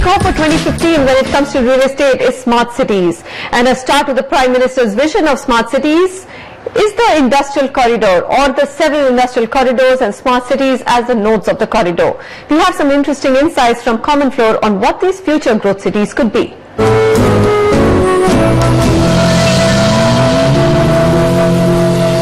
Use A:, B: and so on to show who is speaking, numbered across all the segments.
A: hope for 2015 when it comes to real estate is smart cities. And a start with the Prime Minister's vision of smart cities is the industrial corridor, or the several industrial corridors and smart cities as the nodes of the corridor. We have some interesting insights from CommonFloor on what these future growth cities could be.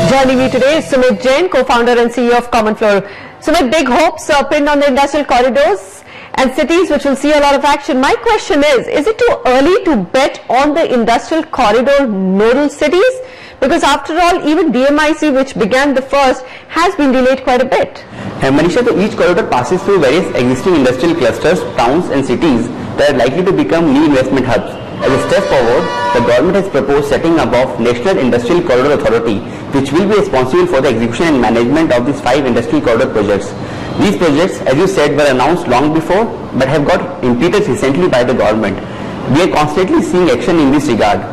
A: Joining me today is Sumit Jain, co-founder and CEO of CommonFloor. Sumit, big hopes pinned on the industrial corridors and cities which will see a lot of action. My question is it too early to bet on the industrial corridor nodal cities? Because after all, even DMIC, which began the first, has been delayed quite a bit.
B: Manisha, each corridor passes through various existing industrial clusters, towns and cities that are likely to become new investment hubs. As a step forward, the government has proposed setting up of National Industrial Corridor Authority, which will be responsible for the execution and management of these 5 industrial corridor projects. These projects, as you said, were announced long before, but have got impetus recently by the government. We are constantly seeing action in this regard.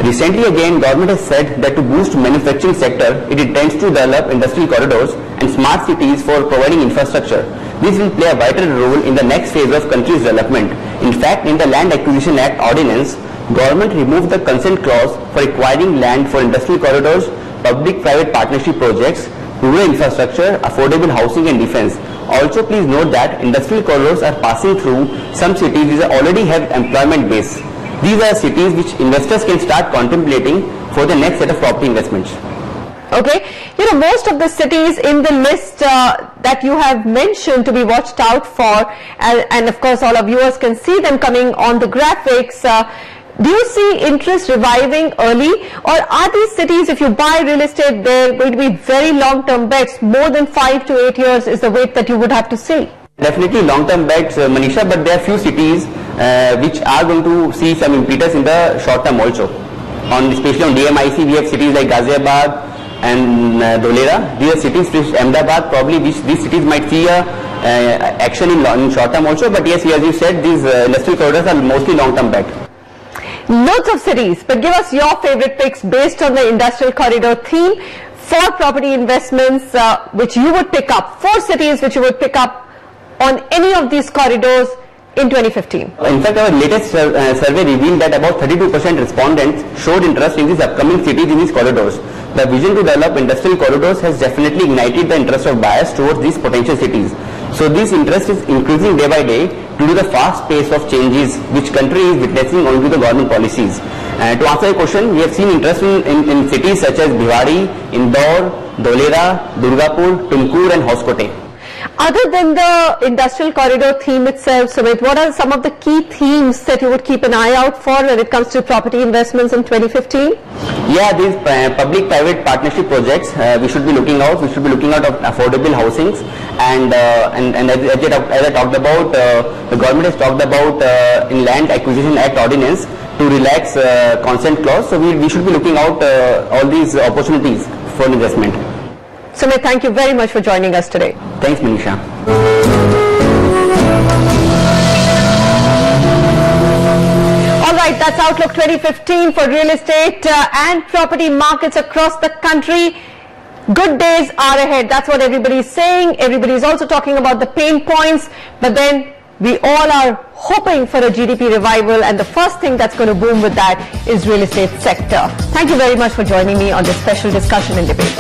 B: Recently again, government has said that to boost manufacturing sector, it intends to develop industrial corridors and smart cities for providing infrastructure. This will play a vital role in the next phase of country's development. In fact, in the Land Acquisition Act ordinance, government removed the consent clause for acquiring land for industrial corridors, public-private partnership projects, rural infrastructure, affordable housing and defense. Also, please note that industrial corridors are passing through some cities which already have employment base. These are cities which investors can start contemplating for the next set of property investments.
A: Okay, most of the cities in the list that you have mentioned to be watched out for, and of course all our viewers can see them coming on the graphics. Do you see interest reviving early, or are these cities, if you buy real estate, they're going to be very long-term bets? More than 5 to 8 years is the wait that you would have to see.
B: Definitely long-term bets, Manisha, but there are few cities which are going to see some impetus in the short term also. Especially on DMIC, we have cities like Ghaziabad and Dholera. These are cities which Ahmedabad, probably these cities might see action in short term also, but yes, as you said, these industrial corridors are mostly long-term bet.
A: Loads of cities, but give us your favorite picks based on the industrial corridor theme for property investments which you would pick up, 4 cities which you would pick up on any of these corridors in 2015.
B: In fact, our latest survey revealed that about 32% respondents showed interest in these upcoming cities in these corridors. The vision to develop industrial corridors has definitely ignited the interest of buyers towards these potential cities. So this interest is increasing day by day due to the fast pace of changes which country is witnessing owing to the government policies. To answer your question, we have seen interest in cities such as Bhiwadi, Indore, Dholera, Durgapur, Tumkur and Hoskote.
A: Other than the industrial corridor theme itself, Sumit, what are some of the key themes that you would keep an eye out for when it comes to property investments in 2015?
B: Yeah, these public-private partnership projects we should be looking out. We should be looking out of affordable housings, and as I talked about, the government has talked about in Land Acquisition Act ordinance to relax consent clause. So we should be looking out all these opportunities for investment.
A: Sumit, thank you very much for joining us today.
B: Thanks, Manisha.
A: All right, that's Outlook 2015 for real estate and property markets across the country. Good days are ahead. That's what everybody's saying. Everybody's also talking about the pain points, but then we all are hoping for a GDP revival, and the first thing that's going to boom with that is real estate sector. Thank you very much for joining me on this special discussion and debate.